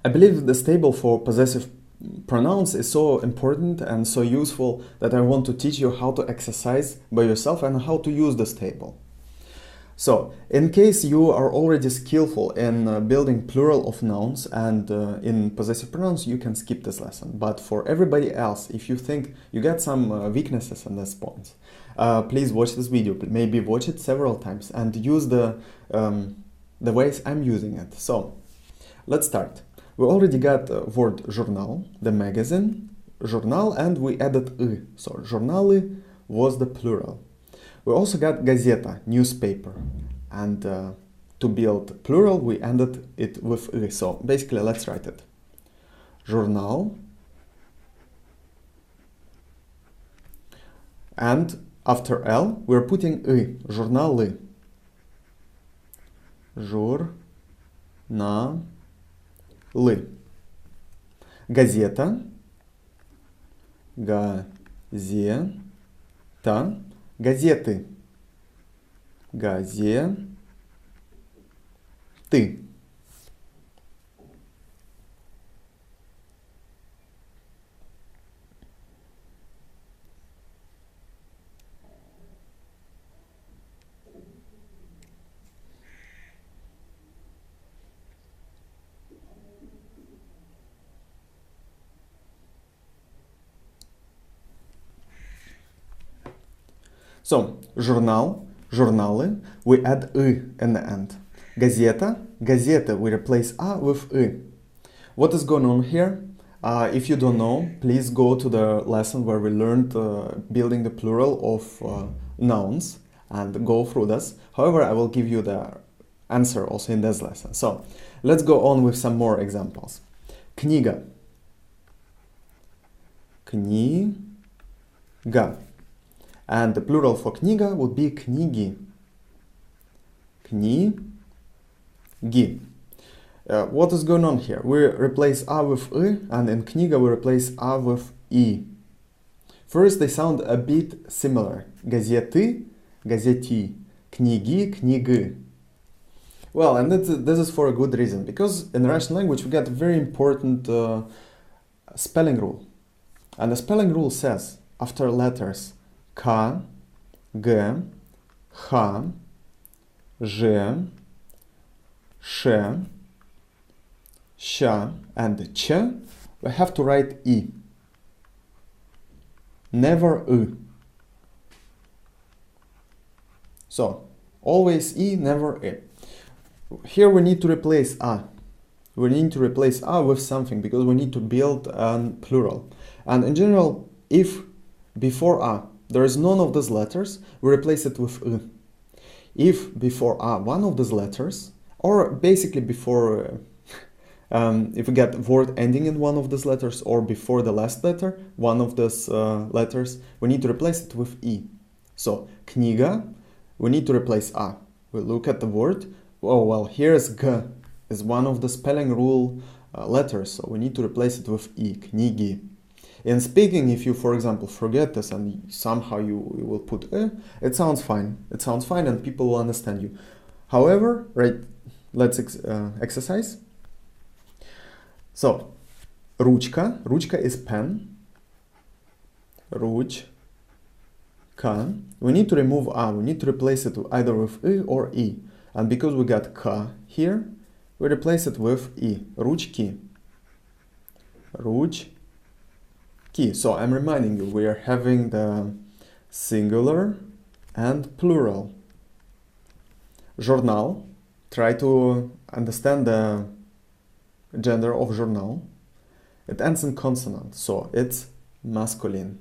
I believe this table for possessive pronouns is so important and so useful that I want to teach you how to exercise by yourself and how to use this table. So, in case you are already skillful in building plural of nouns and in possessive pronouns, you can skip this lesson. But for everybody else, if you think you got some weaknesses in this point, please watch this video. Maybe watch it several times and use the ways I'm using it. So, let's start. We already got word journal, the magazine, journal, and we added y. So, journaly was the plural. We also got газета, newspaper, and to build plural we ended it with y. So basically let's write it. Journal, and after L we're putting y, journaly. Journaly. Газета, газета, газеты, газеты. So, journal, journалы, we add y in the end. Газета, газеты, we replace a with y. What is going on here? If you don't know, please go to the lesson where we learned building the plural of nouns and go through this. However, I will give you the answer also in this lesson. So, let's go on with some more examples. Книга. Книга. And the plural for книга would be книги. Книги. What is going on here? We replace a with y, and in книга we replace a with e. First, they sound a bit similar. Газеты, газети, книги, книги. Well, and this is for a good reason, because in the Russian language we got a very important spelling rule. And the spelling rule says, after letters K, G, H, Ž, Sh, Sh, and Ch, we have to write E. Never U. So, always E, never E. Here we need to replace A. We need to replace A with something because we need to build a plural. And in general, if before A there is none of these letters, we replace it with y. If before a one of these letters, or basically before, if we get word ending in one of these letters, or before the last letter, one of these letters, we need to replace it with e. So, книга, we need to replace a. We look at the word, oh well, here's g, is one of the spelling rule letters, so we need to replace it with e, книги. In speaking, if you, for example, forget this and somehow you will put e, it sounds fine. It sounds fine and people will understand you. However, right, let's exercise. So, ручка. Ручка is pen. Ручка. We need to remove a. We need to replace it either with e or e. And because we got k here, we replace it with e. Ручки. Ручки. So I'm reminding you, we are having the singular and plural. Journal. Try to understand the gender of journal. It ends in consonant, so it's masculine.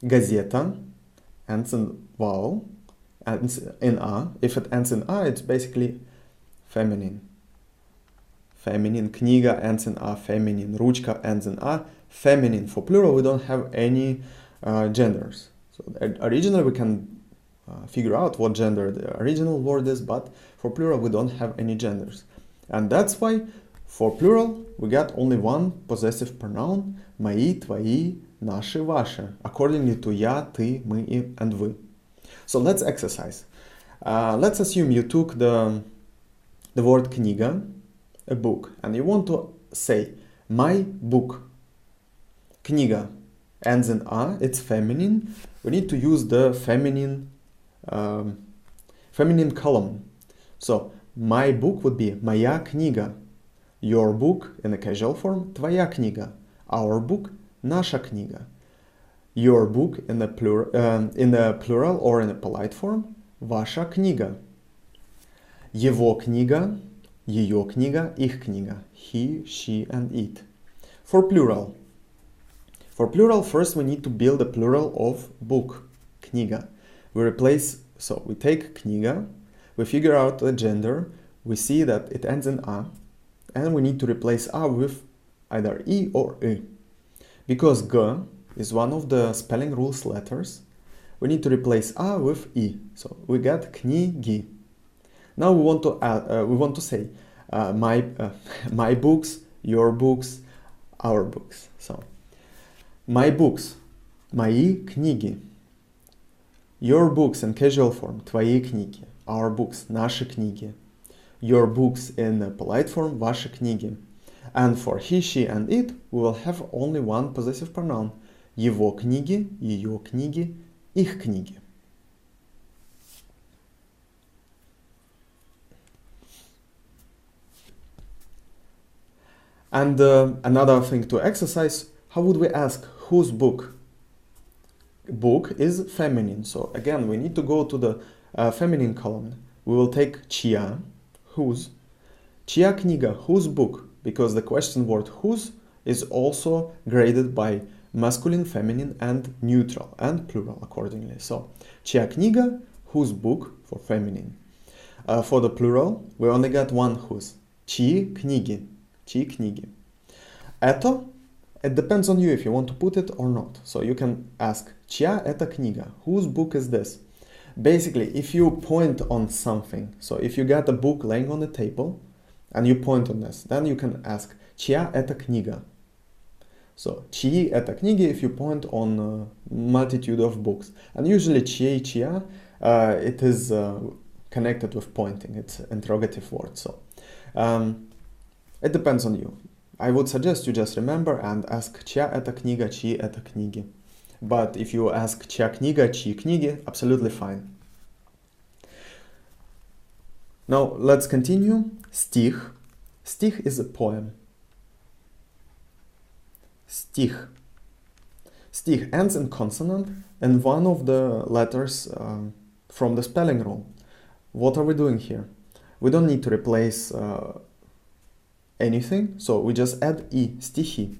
Газета ends in vowel, ends in a. If it ends in a, it's basically feminine. Feminine. Книга ends in a, feminine. Ручка ends in a, feminine. For plural, we don't have any genders. So originally, we can figure out what gender the original word is, but for plural, we don't have any genders. And that's why for plural, we got only one possessive pronoun, мои, твои, наши, ваши, accordingly to я, ты, мы, and вы. So let's exercise. Let's assume you took the word книга, a book, and you want to say my book. Книга ends in a, it's feminine. We need to use the feminine column. So my book would be моя книга. Your book in a casual form, твоя книга. Our book, наша книга. Your book in a plural or in a polite form, ваша книга. Его книга, ее книга, их книга. He, she, and it. For plural, first we need to build a plural of book, книга. We take книга, we figure out the gender, we see that it ends in a, and we need to replace a with either e or e. Because g is one of the spelling rules letters, we need to replace a with e. So we get книги. Now we want to say my books, your books, our books. So my books, мои книги. Your books in casual form, твои книги. Our books, наши книги. Your books in polite form, ваши книги. And for he, she, and it, we will have only one possessive pronoun. Его книги, ее книги, их книги. And another thing to exercise, how would we ask whose book? Book is feminine, so again we need to go to the feminine column. We will take чья, whose. Чья книга, whose book, because the question word whose is also graded by masculine, feminine, and neutral, and plural accordingly. So чья книга, whose book for feminine. For the plural, we only got one whose. Чьи книги. Чьи книги. Это, it depends on you if you want to put it or not. So you can ask, чья это книга? Whose book is this? Basically, if you point on something, so if you got a book laying on the table and you point on this, then you can ask, чья это книга? So, чьи это книги if you point on a multitude of books. And usually чьи, чья, it is connected with pointing. It's an interrogative word. So, it depends on you. I would suggest you just remember and ask чья это книга, чьи это книги. But if you ask чья книга, чьи книги, absolutely fine. Now let's continue. Стих. Стих is a poem. Стих. Stich ends in consonant and one of the letters from the spelling rule. What are we doing here? We don't need to replace anything, so we just add e, стихи.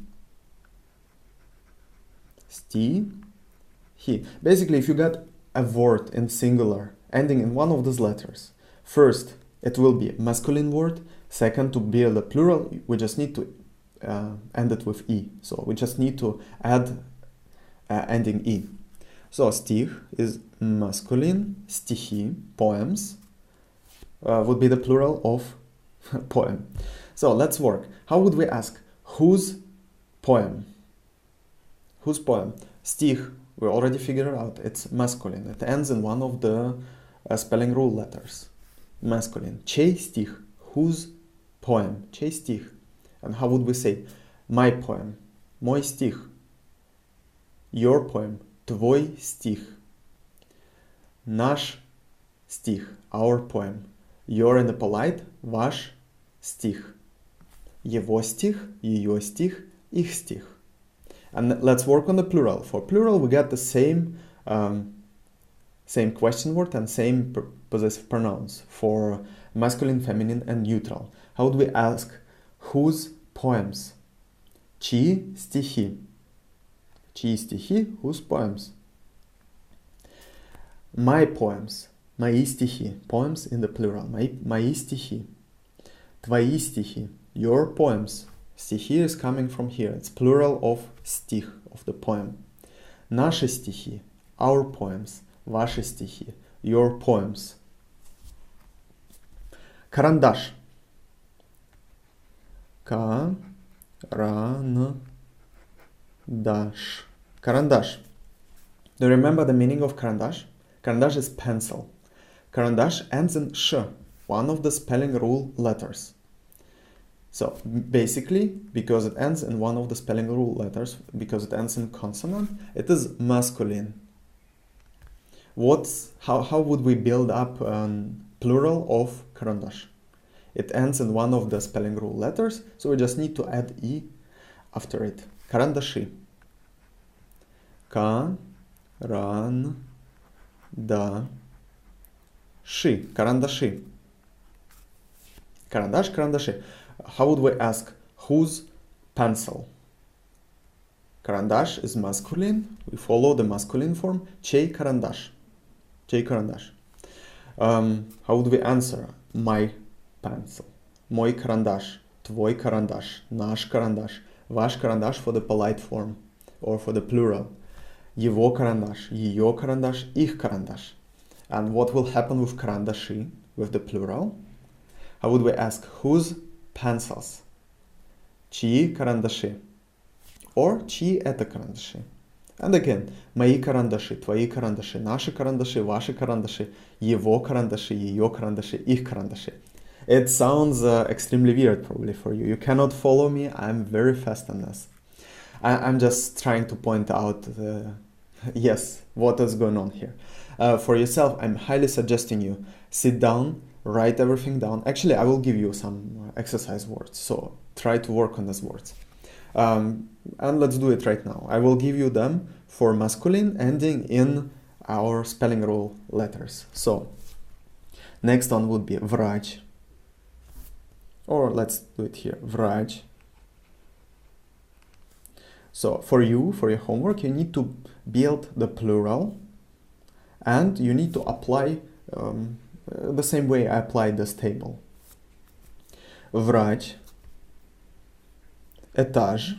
Стихи. Basically, if you got a word in singular ending in one of those letters, first it will be a masculine word. Second, to build a plural, we just need to end it with e. So we just need to add ending e. So стих is masculine, стихи, poems, would be the plural of poem. So let's work. How would we ask? Whose poem? Whose poem? Стих, we already figured out, it's masculine. It ends in one of the spelling rule letters. Masculine. Чей стих? Whose poem? Чей стих? And how would we say? My poem. Мой стих. Your poem. Твой стих. Наш стих. Our poem. Your in the polite. Ваш стих. Его стих. Ее стих. Их стих. And let's work on the plural. For plural, we get the same question word and same possessive pronouns for masculine, feminine, and neutral. How would we ask whose poems? Чьи стихи? Чьи стихи? Whose poems? My poems. Мои стихи. Poems in the plural. Мои стихи. Твои стихи. Your poems. Стихи is coming from here. It's plural of стих, of the poem. Наши стихи. Our poems. Ваши стихи. Your poems. Карандаш. Карандаш. Карандаш. Do you remember the meaning of карандаш? Карандаш is pencil. Карандаш ends in sh, one of the spelling rule letters. So basically, because it ends in one of the spelling rule letters, because it ends in consonant, it is masculine. How would we build up a plural of karandash? It ends in one of the spelling rule letters, so we just need to add e after it. Karandashi. Karandashi. Karandashi. Karandash, karandashi. How would we ask whose pencil? Karandash is masculine. We follow the masculine form. Чей karandash. Чей karandash. How would we answer? My pencil. Мой карандаш. Твой карандаш. Наш карандаш. Ваш карандаш for the polite form or for the plural. Его карандаш. Ее карандаш. Их карандаш. And what will happen with карандаши, with the plural? How would we ask whose pencils? Чьи карандаши? Or чьи это карандаши? And again, мои карандаши, твои карандаши, наши карандаши, ваши карандаши, его карандаши, ее карандаши, их карандаши. It sounds extremely weird probably for you. You cannot follow me. I'm very fast on this. I'm just trying to point out, yes, what is going on here. For yourself, I'm highly suggesting you sit down, write everything down. Actually, I will give you some exercise words. So try to work on these words. And let's do it right now. I will give you them for masculine ending in our spelling rule letters. So next one would be врач. Or let's do it here, врач. So for you, for your homework, you need to build the plural and you need to apply the same way I applied this table. Врач. Этаж.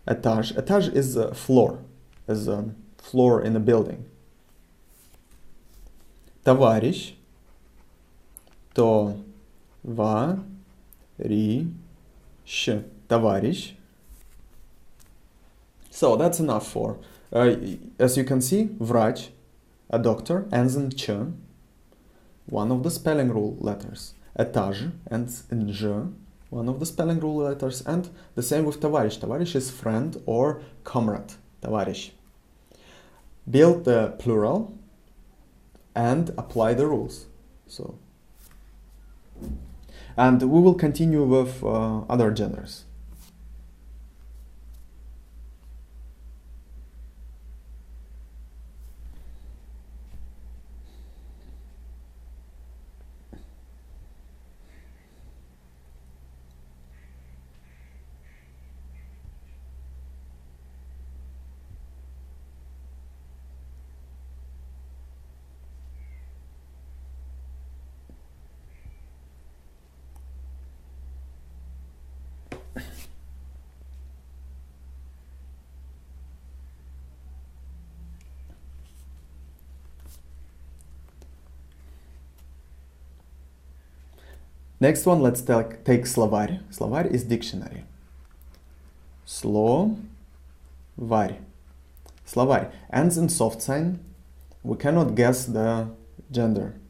Этаж. Этаж is a floor, is a floor in a building. Товарищ. Товарищ. So that's enough for, as you can see, врач, a doctor, ends in ch, one of the spelling rule letters. Этаж ends in ж, one of the spelling rule letters, and the same with товарищ. Товарищ is friend or comrade. Товарищ. Build the plural and apply the rules. So, and we will continue with other genders. Next one, let's take словарь. Словарь is dictionary. Словарь. Словарь ends in soft sign. We cannot guess the gender.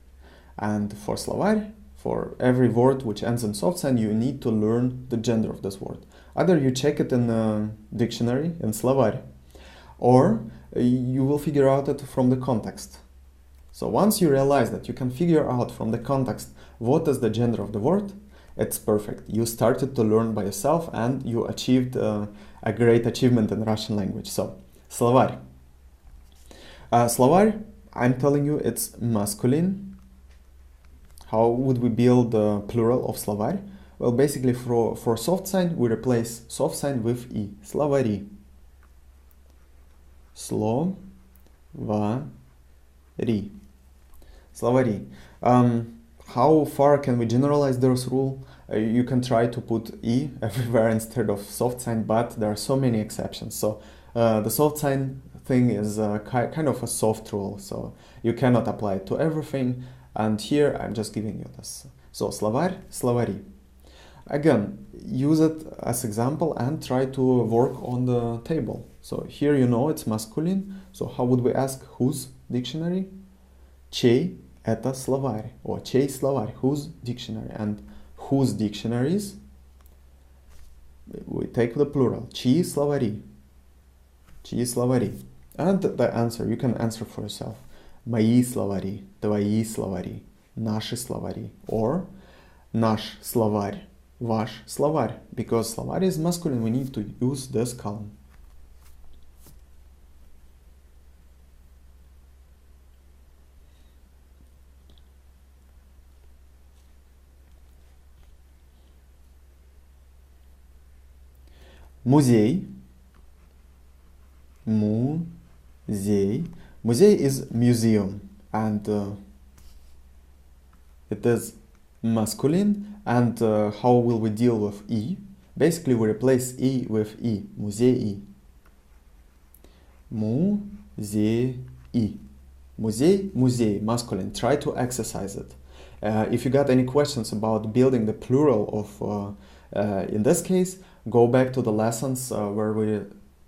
And for словарь, for every word which ends in soft sign, you need to learn the gender of this word. Either you check it in a dictionary, in словарь, or you will figure out it from the context. So once you realize that you can figure out from the context what is the gender of the word, it's perfect. You started to learn by yourself and you achieved a great achievement in Russian language. So, словарь. Словарь, I'm telling you, it's masculine. How would we build the plural of словарь? Well, basically for soft sign, we replace soft sign with e. Словари. Словари. Словари. How far can we generalize this rule? You can try to put e everywhere instead of soft sign, but there are so many exceptions. So the soft sign thing is kind of a soft rule, so you cannot apply it to everything. And here I'm just giving you this. So словарь, словари. Again, use it as example and try to work on the table. So here you know it's masculine. So how would we ask whose dictionary? Чей Это словарь. Or чей словарь? Whose dictionary? And whose dictionaries? We take the plural. Чьи словари? Чьи словари? And the answer, you can answer for yourself. Мои словари, твои словари, наши словари. Or наш словарь, ваш словарь. Because словарь is masculine, we need to use this column. Музей. Музей. Музей is museum, and it is masculine. And how will we deal with E? Basically, we replace E with E. Музей. Музей. Музей, музей, masculine. Try to exercise it. If you got any questions about building the plural of, in this case, go back to the lessons where we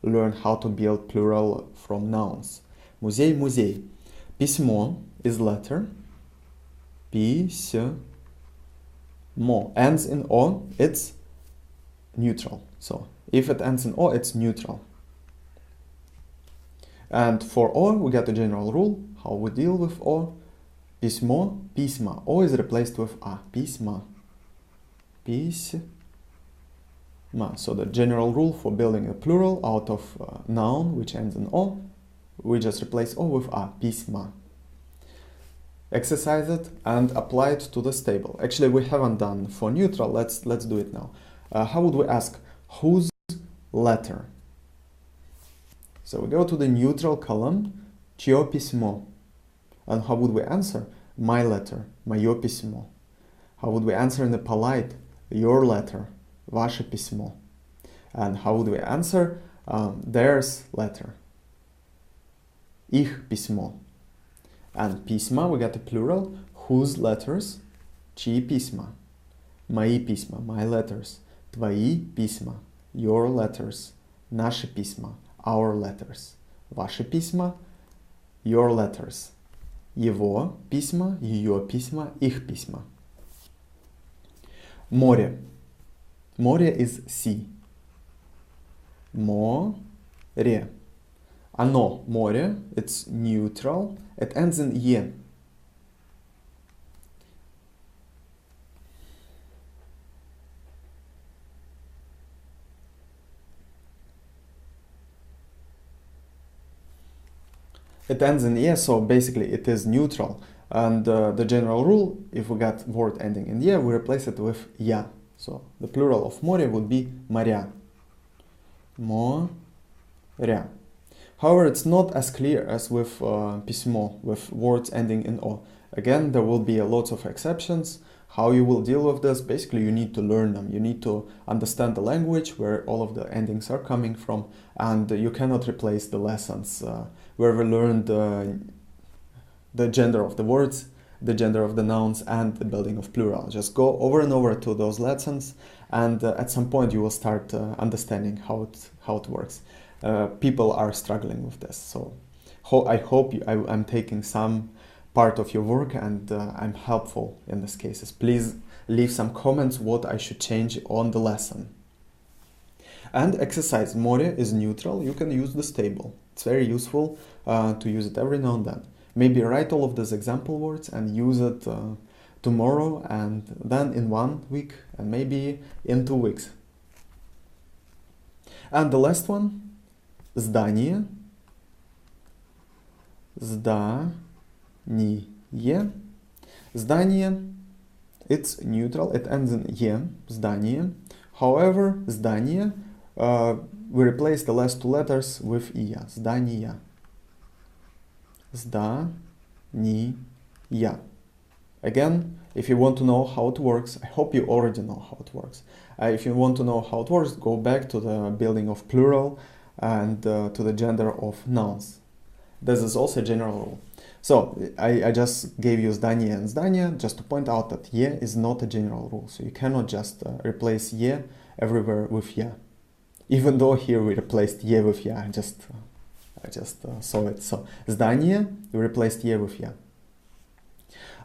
learn how to build plural from nouns. Музей, музей. Письмо is letter. Письмо. Ends in O, it's neutral. So if it ends in O, it's neutral. And for O, we got a general rule. How we deal with O. Письмо, письма. O is replaced with A. Письма. Письма. So the general rule for building a plural out of noun which ends in O, we just replace O with A. Письма. Exercise it and apply it to this table. Actually, we haven't done for neutral. Let's do it now. How would we ask? Whose letter? So we go to the neutral column. Чье письмо? And how would we answer? My letter. Мое письмо. How would we answer in the polite? Your letter. Ваше письмо. And how would we answer? Theirs letter. Их письмо. And письма, we got a plural. Whose letters? Чьи письма? Мои письма. My letters. Твои письма. Your letters. Наши письма. Our letters. Ваши письма. Your letters. Его письма. Ее письма. Их письма. Море. Море is sea. Море. Оно, море, it's neutral. It ends in е. It ends in е, so basically it is neutral. And the general rule, if we got word ending in е, we replace it with я. So the plural of море would be моря. Моря. However, it's not as clear as with письмо, with words ending in O. Again, there will be lots of exceptions. How you will deal with this? Basically, you need to learn them. You need to understand the language where all of the endings are coming from, and you cannot replace the lessons where we learned the gender of the words, the gender of the nouns, and the building of plural. Just go over and over to those lessons, and at some point you will start understanding how it works. People are struggling with this, so I hope I'm taking some part of your work and I'm helpful in these cases. Please leave some comments what I should change on the lesson. And exercise. Море is neutral. You can use this table. It's very useful to use it every now and then. Maybe write all of these example words and use it tomorrow, and then in 1 week, and maybe in 2 weeks. And the last one, здание. Здание. Здание, it's neutral, it ends in е, здание. However, здание, we replace the last two letters with iya, здания. Здания. Again, if you want to know how it works, I hope you already know how it works. If you want to know how it works, go back to the building of plural and to the gender of nouns. This is also a general rule. So I just gave you здание and здание just to point out that je is not a general rule. So you cannot just replace je everywhere with ya. Even though here we replaced je with ya, I just saw it. So здание, we replaced je with ya.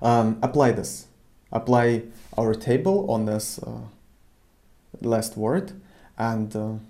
Apply this. Apply our table on this last word, and